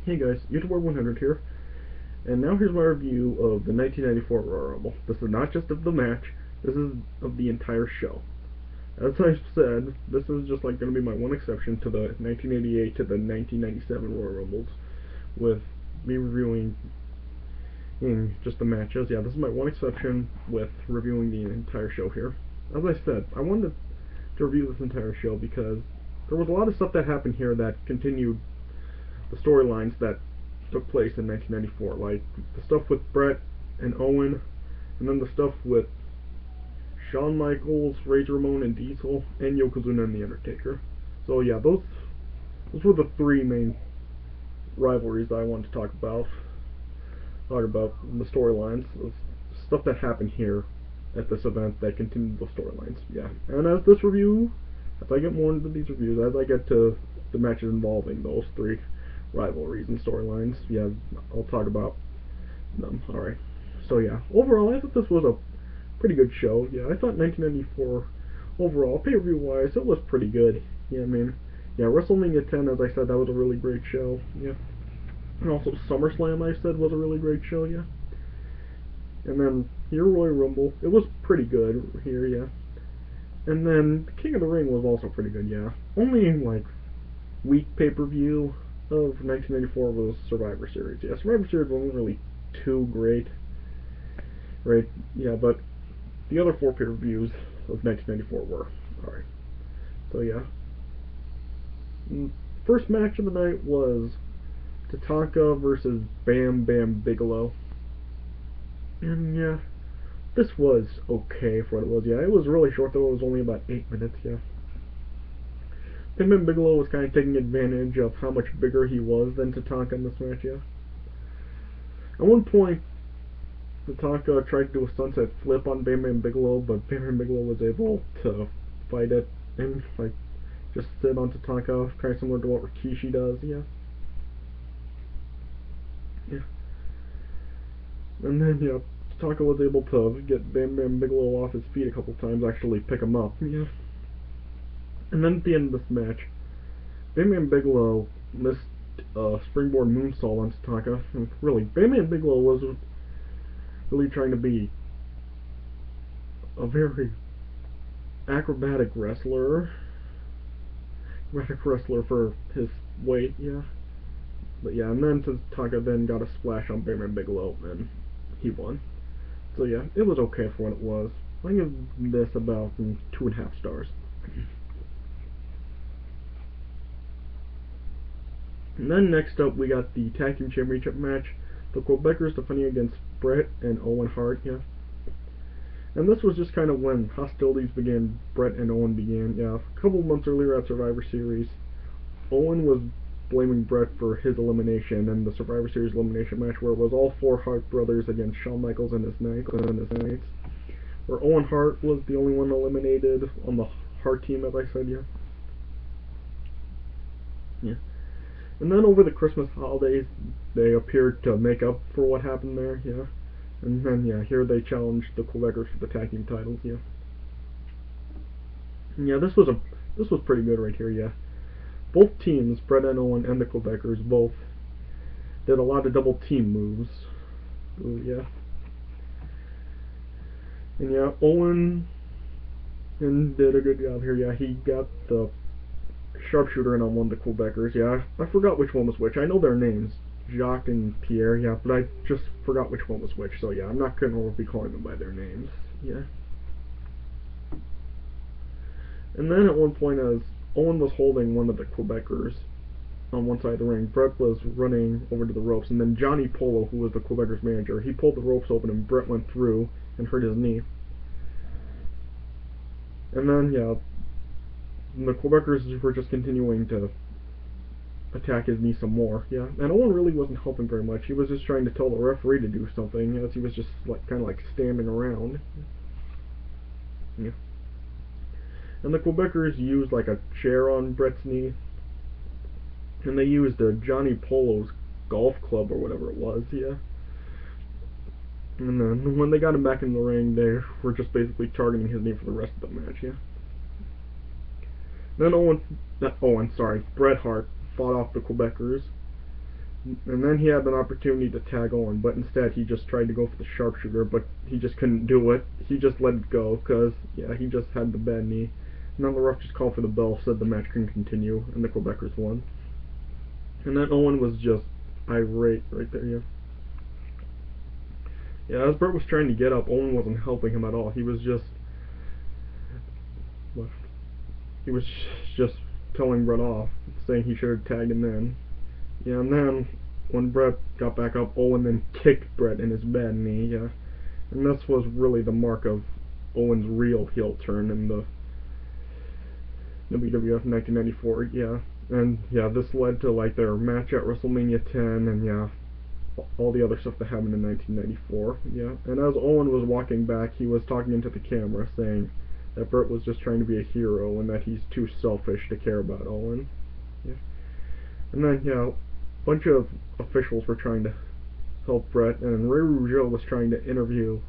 Hey guys, YouTuber 100 here, and now here's my review of the 1994 Royal Rumble. This is not just of the match, this is of the entire show. As I said, this is just like going to be my one exception to the 1988 to the 1997 Royal Rumbles, with me reviewing just the matches. Yeah, this is my one exception with reviewing the entire show here. As I said, I wanted to review this entire show because there was a lot of stuff that happened here that continued the storylines that took place in 1994, like the stuff with Bret and Owen, and then the stuff with Shawn Michaels, Ramon and Diesel, and Yokozuna and the Undertaker. So yeah, those were the three main rivalries that I wanted to talk about the storylines, stuff that happened here at this event that continued the storylines. Yeah, and as I get more into these reviews, as I get to the matches involving those three rivalries and storylines, yeah, I'll talk about them. Alright, so yeah, overall I thought this was a pretty good show. Yeah, I thought 1994 overall, pay-per-view wise, it was pretty good. Yeah, I mean, yeah, WrestleMania 10, as I said, that was a really great show. Yeah, and also SummerSlam, I said, was a really great show. Yeah, and then here Royal Rumble, it was pretty good here. Yeah, and then King of the Ring was also pretty good. Yeah, only like weak pay-per-view of 1994 was Survivor Series. Yeah, Survivor Series wasn't really too great, right? Yeah, but the other four pay-per-views of 1994 were. Alright, so yeah. First match of the night was Tatanka versus Bam Bigelow. And yeah, this was okay for what it was. Yeah, it was really short though, it was only about 8 minutes, yeah. Bam Bigelow was kind of taking advantage of how much bigger he was than Tatanka in this match, yeah. At one point, Tatanka tried to do a sunset flip on Bam Bigelow, but Bam Bigelow was able to fight it and like just sit on Tatanka, kind of similar to what Rikishi does, yeah. Yeah. And then, yeah, Tatanka was able to get Bam Bigelow off his feet a couple times, actually pick him up, yeah. And then at the end of this match, Bam Bigelow missed a springboard moonsault on Tatanka. And really, Bam Bigelow was really trying to be a very acrobatic wrestler for his weight, yeah. But yeah, and then Tatanka then got a splash on Bam Bigelow, and he won. So yeah, it was okay for what it was. I give this about 2.5 stars. And then next up we got the Tag Team Championship match. The Quebecers defending against Bret and Owen Hart, yeah. And this was just kind of when hostilities began, Bret and Owen began, yeah. A couple months earlier at Survivor Series, Owen was blaming Bret for his elimination in the Survivor Series elimination match, where it was all four Hart brothers against Shawn Michaels and his Knights, where Owen Hart was the only one eliminated on the Hart team, as I said, yeah. Yeah. And then over the Christmas holidays, they appeared to make up for what happened there, yeah. And then, yeah, here they challenged the Quebecers for the tag team titles, yeah. And yeah, this was pretty good right here, yeah. Both teams, Bret and Owen and the Quebecers, both did a lot of double team moves. Ooh, yeah. And yeah, Owen did a good job here, yeah. He got the sharpshooter in on one of the Quebecers, yeah. I forgot which one was which. I know their names, Jacques and Pierre, yeah, but I just forgot which one was which, so yeah, I'm not gonna be calling them by their names, yeah. And then at one point, as Owen was holding one of the Quebecers on one side of the ring, Bret was running over to the ropes, and then Johnny Polo, who was the Quebecers manager, he pulled the ropes open and Bret went through and hurt his knee. And then, yeah, the Quebecers were just continuing to attack his knee some more, yeah. And Owen really wasn't helping very much. He was just trying to tell the referee to do something, as he was just like kind of like standing around. Yeah. And the Quebecers used like a chair on Bret's knee, and they used Johnny Polo's golf club or whatever it was, yeah. And then when they got him back in the ring, they were just basically targeting his knee for the rest of the match, yeah. Then Bret Hart fought off the Quebecers, And then he had an opportunity to tag Owen, but instead he just tried to go for the sharpshooter, but he just couldn't do it. He just let it go, because, yeah, he just had the bad knee. And then the ref just called for the bell, said the match couldn't continue, and the Quebecers won. And then Owen was just irate right there, yeah. Yeah, as Bret was trying to get up, Owen wasn't helping him at all. He was just telling Bret off, saying he should have tagged him in. Yeah, and then when Bret got back up, Owen then kicked Bret in his bad knee, yeah. And this was really the mark of Owen's real heel turn in the WWF 1994, yeah. And yeah, this led to like their match at WrestleMania 10, and yeah, all the other stuff that happened in 1994, yeah. And as Owen was walking back, he was talking into the camera, saying that Bret was just trying to be a hero, and that he's too selfish to care about Owen, yeah. And then, yeah, a bunch of officials were trying to help Bret, and Ray Virgil was trying to interview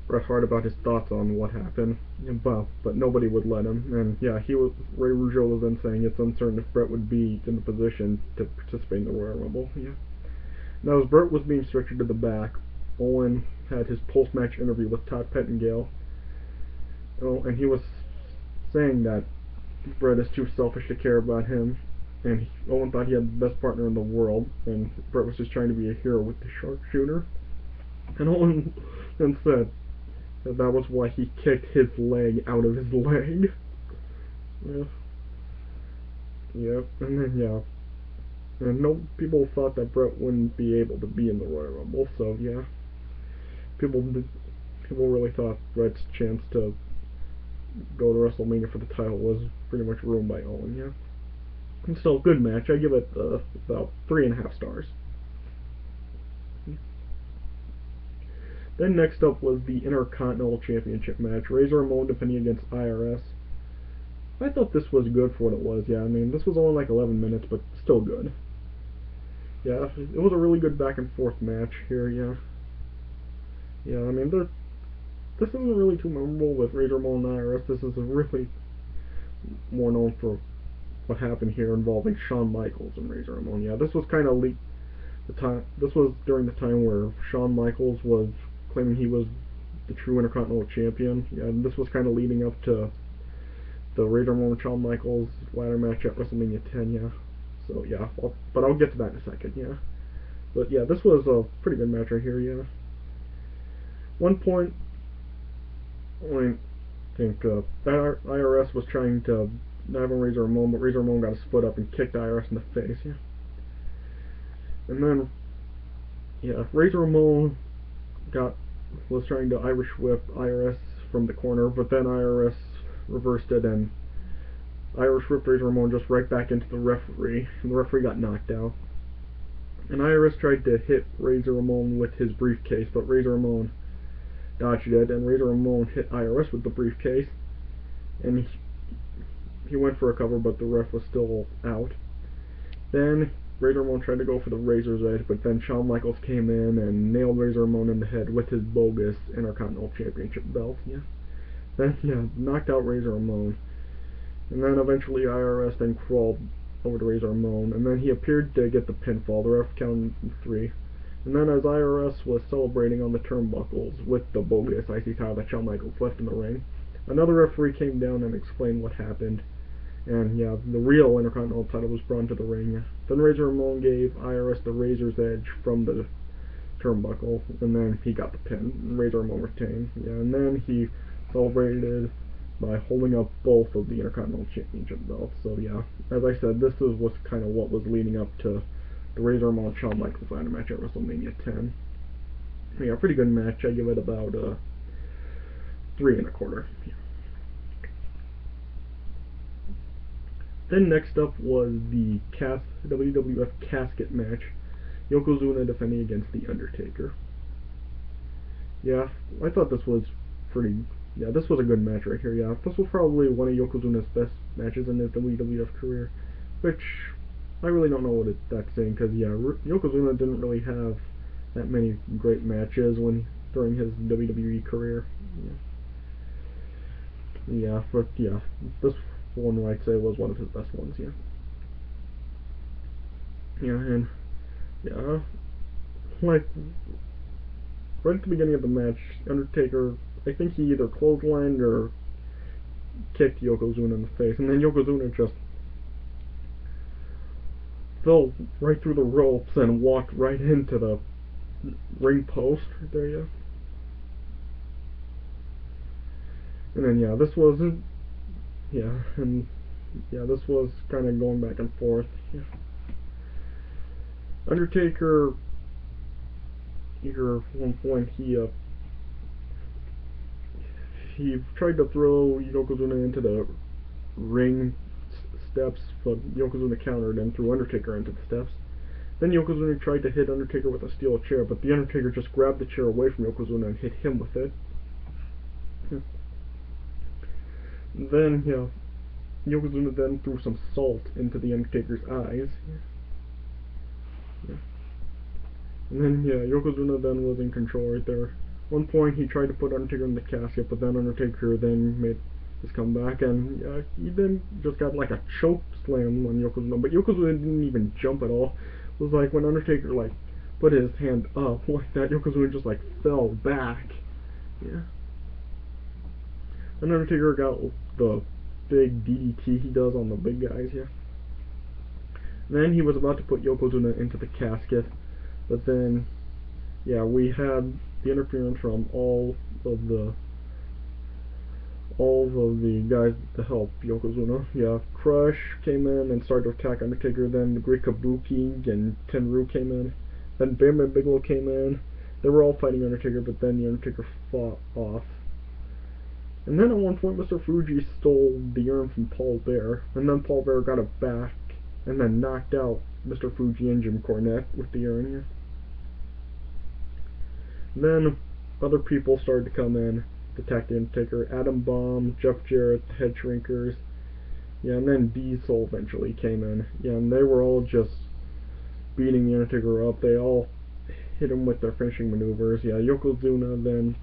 Bret Hart about his thoughts on what happened, but nobody would let him. And yeah, Ray Virgil was then saying it's uncertain if Bret would be in the position to participate in the Royal Rumble. Yeah. Now, as Bret was being stretchered to the back, Owen had his post-match interview with Todd Pettengill, and he was saying that Bret is too selfish to care about him, and Owen thought he had the best partner in the world, and Bret was just trying to be a hero with the sharpshooter. And Owen then said that was why he kicked his leg out of his leg. Yeah. Yep. And then, yeah. And people thought that Bret wouldn't be able to be in the Royal Rumble, so yeah. People really thought Bret's chance to go to WrestleMania for the title was pretty much ruined by Owen, yeah. And still, good match. I give it about 3.5 stars. Then next up was the Intercontinental Championship match. Razor Ramon defending against IRS. I thought this was good for what it was, yeah. I mean, this was only like 11 minutes, but still good. Yeah, it was a really good back and forth match here, yeah. Yeah, I mean, this isn't really too memorable with Razor Ramon and IRS. This is really more known for what happened here involving Shawn Michaels and Razor Ramon. Yeah, this was kind of this was during the time where Shawn Michaels was claiming he was the true Intercontinental Champion. Yeah, and this was kind of leading up to the Razor Ramon and Shawn Michaels ladder match at WrestleMania 10. Yeah, so yeah, but I'll get to that in a second. Yeah, but yeah, this was a pretty good match right here. Yeah, one point, I think IRS was trying to dive on Razor Ramon, but Razor Ramon got his foot up and kicked IRS in the face. Yeah, and then yeah, Razor Ramon was trying to Irish whip IRS from the corner, but then IRS reversed it and Irish whipped Razor Ramon just right back into the referee, and the referee got knocked out. And IRS tried to hit Razor Ramon with his briefcase, but Razor Ramon dodged it, and Razor Ramon hit IRS with the briefcase, and he went for a cover, but the ref was still out. Then Razor Ramon tried to go for the Razor's Edge, but then Shawn Michaels came in and nailed Razor Ramon in the head with his bogus Intercontinental Championship belt. Yeah. Then, yeah, knocked out Razor Ramon. And then eventually IRS then crawled over to Razor Ramon, and then he appeared to get the pinfall. The ref counted 3. And then as IRS was celebrating on the turnbuckles with the bogus IC title that Shawn Michaels left in the ring, another referee came down and explained what happened. And yeah, the real Intercontinental title was brought to the ring. Then Razor Ramon gave IRS the Razor's Edge from the turnbuckle, and then he got the pin. Razor Ramon retained. Yeah, and then he celebrated by holding up both of the Intercontinental Championship belts. So yeah, as I said, this was kind of what was leading up to the Razor Ramon Shawn Michaels ladder match at WrestleMania 10. Yeah, pretty good match. I give it about 3.25. Yeah. Then next up was the WWF Casket match. Yokozuna defending against the Undertaker. Yeah, I thought this was this was a good match right here. Yeah, this was probably one of Yokozuna's best matches in his WWF career, which I really don't know what that's saying, because yeah, Yokozuna didn't really have that many great matches during his WWE career. Yeah, but yeah, this one I'd say was one of his best ones. Yeah. Yeah, and Yeah, like, right at the beginning of the match, Undertaker, I think he either clotheslined or kicked Yokozuna in the face, and then Yokozuna just fell right through the ropes and walked right into the ring post right there, yeah. And then, yeah, this was, yeah, and, yeah, this was kind of going back and forth, yeah. Undertaker, here, at one point, he tried to throw Yokozuna into the ring steps, but Yokozuna countered and threw Undertaker into the steps. Then Yokozuna tried to hit Undertaker with a steel chair, but the Undertaker just grabbed the chair away from Yokozuna and hit him with it. Yeah. Then, yeah, Yokozuna then threw some salt into the Undertaker's eyes. Yeah. And then, yeah, Yokozuna then was in control right there. At one point, he tried to put Undertaker in the casket, but then Undertaker then made his comeback, and he then just got like a choke slam on Yokozuna, but Yokozuna didn't even jump at all. It was like when Undertaker like put his hand up like that, Yokozuna just like fell back. Yeah. And Undertaker got the big DDT he does on the big guys, yeah. Then he was about to put Yokozuna into the casket, but then, yeah, we had the interference from all of the guys to help Yokozuna. Yeah, Crush came in and started to attack Undertaker. Then the Great Kabuki and Tenryu came in. Then Bam Bigelow came in. They were all fighting Undertaker, but then the Undertaker fought off. And then at one point, Mr. Fuji stole the urn from Paul Bear, and then Paul Bear got it back, and then knocked out Mr. Fuji and Jim Cornette with the urn here. And then other people started to come in to attack the Undertaker. Adam Bomb, Jeff Jarrett, the Head Shrinkers. Yeah, and then Diesel eventually came in. Yeah, and they were all just beating the Undertaker up. They all hit him with their finishing maneuvers. Yeah, Yokozuna then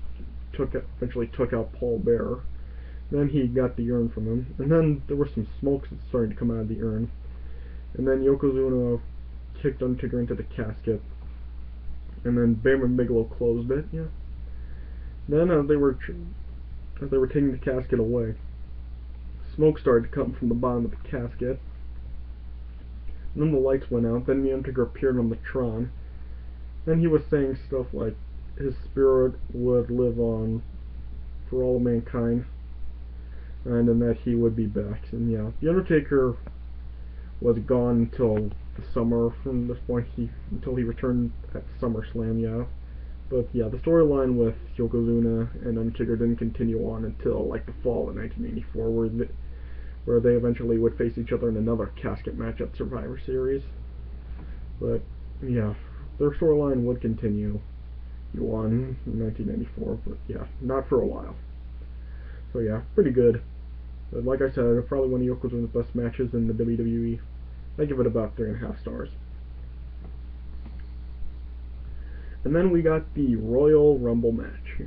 eventually took out Paul Bearer. Then he got the urn from him. And then there were some smoke starting to come out of the urn. And then Yokozuna kicked Undertaker into the casket. And then Bam Bigelow closed it, yeah. Then as they were taking the casket away, smoke started to come from the bottom of the casket. And then the lights went out. Then the Undertaker appeared on the Tron. Then he was saying stuff like his spirit would live on for all of mankind, and then that he would be back. And yeah, the Undertaker was gone until the summer. From this point, until he returned at SummerSlam. Yeah, but yeah, the storyline with Yokozuna and Undertaker didn't continue on until like the fall of 1984, where they eventually would face each other in another casket match at Survivor Series. But yeah, their storyline would continue on in 1994, but yeah, not for a while. So yeah, pretty good. But like I said, probably one of Yokozuna's best matches in the WWE. I give it about 3.5 stars. And then we got the Royal Rumble match.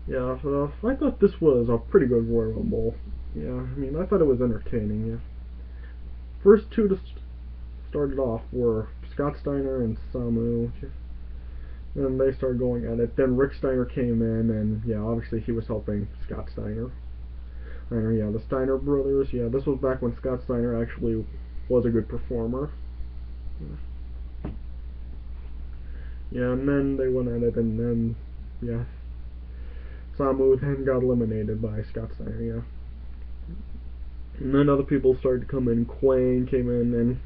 Yeah, I thought this was a pretty good Royal Rumble. Yeah, I mean, I thought it was entertaining, yeah. First two to started off were Scott Steiner and Samu. And they started going at it. Then Rick Steiner came in, and yeah, obviously he was helping Scott Steiner. And yeah, the Steiner brothers. Yeah, this was back when Scott Steiner actually was a good performer. Yeah, and then they went at it, and then yeah, Samu then got eliminated by Scott Steiner. Yeah, and then other people started to come in. Kwang came in, and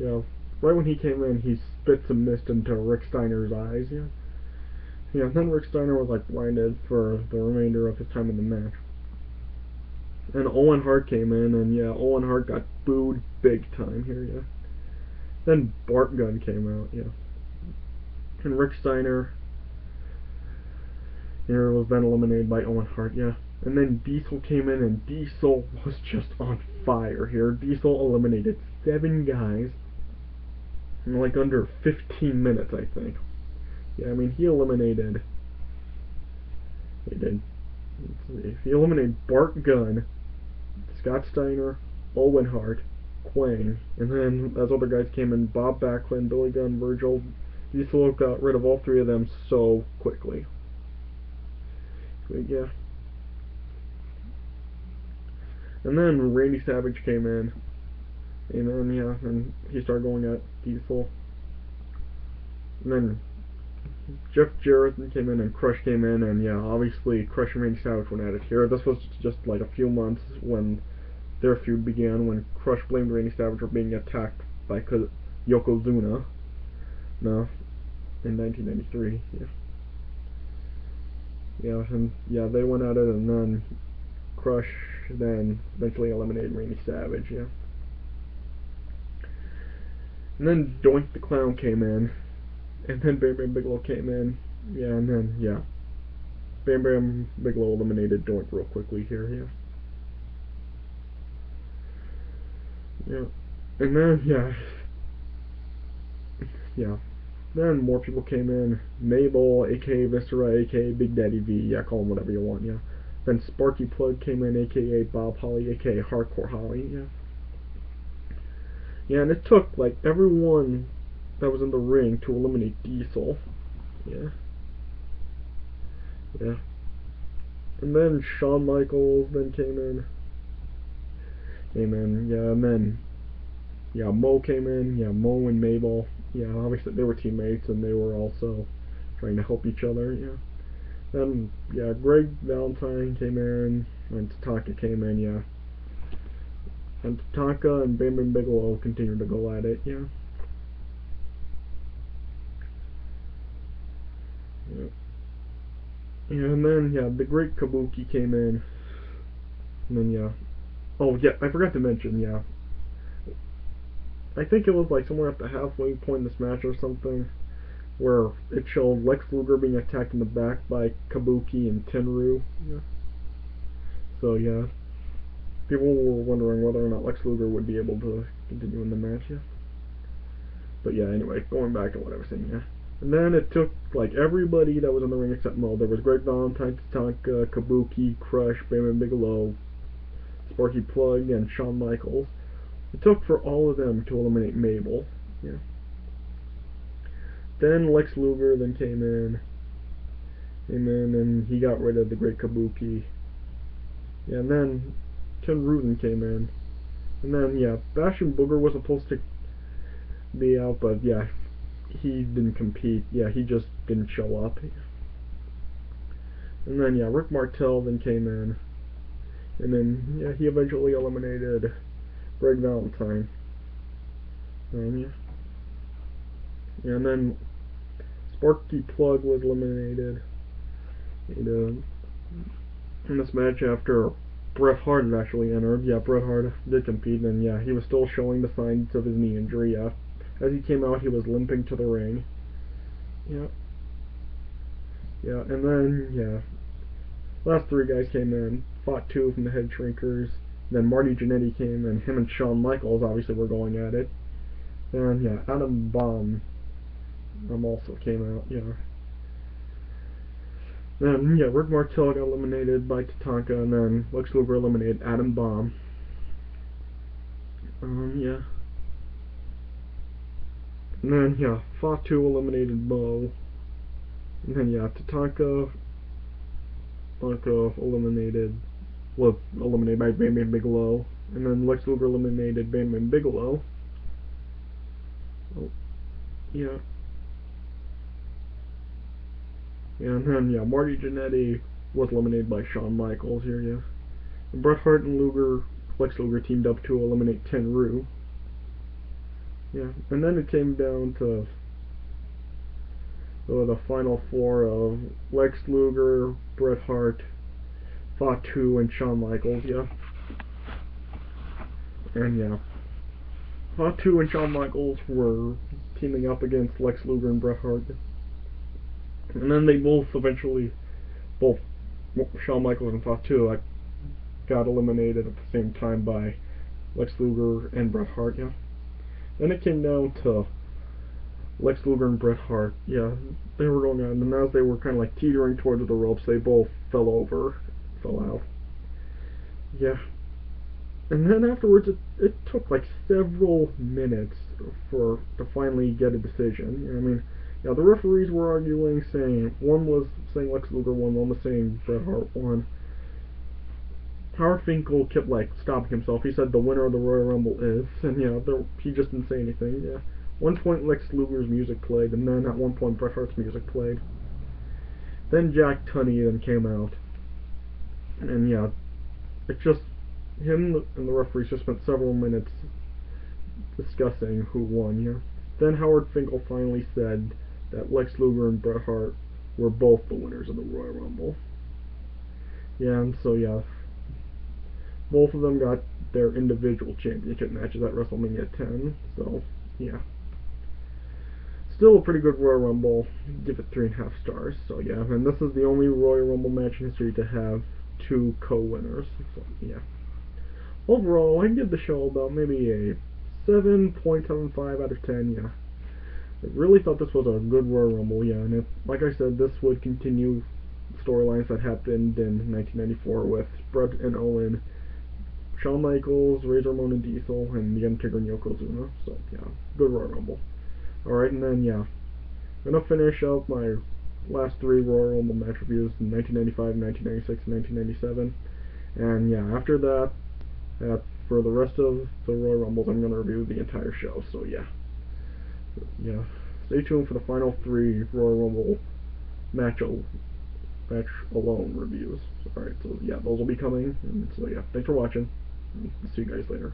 yeah, right when he came in, he spit some mist into Rick Steiner's eyes, yeah. Yeah, and then Rick Steiner was like blinded for the remainder of his time in the match. And Owen Hart came in, and yeah, Owen Hart got booed big time here, yeah. Then Bart Gunn came out, yeah. And Rick Steiner here was then eliminated by Owen Hart, yeah. And then Diesel came in, and Diesel was just on fire here. Diesel eliminated 7 guys in like under 15 minutes, I think. Yeah, I mean, he eliminated Bart Gunn, Scott Steiner, Owen Hart, Kwang. And then as other guys came in, Bob Backlund, Billy Gunn, Virgil, Diesel got rid of all three of them so quickly. But yeah. And then Randy Savage came in. And then, yeah, and he started going at Diesel. And then Jeff Jarrett came in and Crush came in, and yeah, obviously Crush and Randy Savage went at it here. This was just like a few months when their feud began, when Crush blamed Randy Savage for being attacked by Yokozuna. No, in 1993, yeah. Yeah, and yeah, they went at it, and then Crush then eventually eliminated Randy Savage, yeah. And then Doink the Clown came in, and then Bam Bigelow came in, yeah, and then, yeah, Bam Bigelow eliminated Doink real quickly here, yeah. Yeah, and then, yeah, then more people came in. Mabel, aka Viscera, aka Big Daddy V, yeah, call him whatever you want, yeah. Then Sparky Plugg came in, aka Bob Holly, aka Hardcore Holly, yeah. Yeah, and it took, like, everyone that was in the ring to eliminate Diesel, yeah. Yeah. And then Shawn Michaels then came in, yeah, and then, yeah, Mo came in, yeah, Mo and Mabel, yeah, obviously they were teammates, and they were also trying to help each other, yeah. Then, yeah, Valentine came in, and Tatanka came in, yeah. And Tatanka and Bam Bigelow continued to go at it, yeah. Yeah. Yeah, and then, yeah, the Great Kabuki came in, and then, yeah. Oh, yeah, I forgot to mention, yeah. I think it was, like, somewhere at the halfway point in this match or something, where it showed Lex Luger being attacked in the back by Kabuki and Tenryu, yeah. So, yeah. People were wondering whether or not Lex Luger would be able to continue in the match, yeah. But yeah, anyway, going back to what I was saying, yeah. And then it took, like, everybody that was in the ring except Mo. There was Great Valentine, Tatanka, Kabuki, Crush, Bam Bigelow, Sparky Plugg, and Shawn Michaels. It took for all of them to eliminate Mabel, yeah. Then Lex Luger then came in, and he got rid of the Great Kabuki. Yeah, and then Tenryu came in. And then, yeah, Bastion Booger was supposed to be out, but yeah, he didn't compete. Yeah, he just didn't show up. And then, yeah, Rick Martel then came in. And then, yeah, he eventually eliminated Great Valentine. Yeah. And then Sparky Plugg was eliminated in this match after Bret Hart had actually entered. Yeah, Bret Hart did compete, and yeah, he was still showing the signs of his knee injury. Yeah, as he came out, he was limping to the ring. Yeah. Yeah, and then, yeah, last three guys came in. Fatu from the Head Shrinkers. Then Marty Jannetty came, and him and Shawn Michaels obviously were going at it. And yeah, Adam Bomb also came out, yeah. Then, yeah, Rick Martel got eliminated by Tatanka, and then Lex Luger eliminated Adam Bomb. Yeah. And then, yeah, Fatu eliminated Mo. And then, yeah, Tatanka eliminated by Bam Bigelow. And then Lex Luger eliminated Bam Bigelow. Oh, yeah. Yeah, and then, yeah, Marty Jannetty was eliminated by Shawn Michaels here, yeah. And Bret Hart and Lex Luger teamed up to eliminate Tenryu. Yeah, and then it came down to the final four of Lex Luger, Bret Hart, Fatu, and Shawn Michaels, yeah. And yeah, Fatu and Shawn Michaels were teaming up against Lex Luger and Bret Hart. And then they both Shawn Michaels and Fatu, got eliminated at the same time by Lex Luger and Bret Hart, yeah. Then it came down to Lex Luger and Bret Hart, yeah. They were going on, and as they were kind of like teetering towards the ropes, they both fell out. Yeah. And then afterwards, it took like several minutes to finally get a decision. You know, I mean, yeah, the referees were arguing, saying one was saying Lex Luger won, one was saying Bret Hart won. Howard Finkel kept like stopping himself. He said the winner of the Royal Rumble is, and he just didn't say anything. Yeah, one point Lex Luger's music played, and then at one point Bret Hart's music played. Then Jack Tunney then came out, and yeah, it's just him and the referees just spent several minutes discussing who won. Yeah, then Howard Finkel finally said that Lex Luger and Bret Hart were both the winners of the Royal Rumble. Yeah, and so yeah, both of them got their individual championship matches at WrestleMania 10. So yeah, still a pretty good Royal Rumble. Give it 3.5 stars. So yeah, and this is the only Royal Rumble match in history to have two co-winners. So yeah, overall I give the show about maybe a 7.75 out of 10. Yeah, I really thought this was a good Royal Rumble. Yeah, and like I said, this would continue storylines that happened in 1994 with Bret and Owen, Shawn Michaels, Razor Ramon and Diesel, and the Undertaker and Yokozuna. So yeah, good Royal Rumble. Alright, and then yeah, I'm gonna finish up my last three Royal Rumble match reviews in 1995, 1996, and 1997. And yeah, after that, for the rest of the Royal Rumbles, I'm gonna review the entire show. So yeah, stay tuned for the final three Royal Rumble match alone reviews. Alright, so yeah, those will be coming. And so yeah, thanks for watching. See you guys later.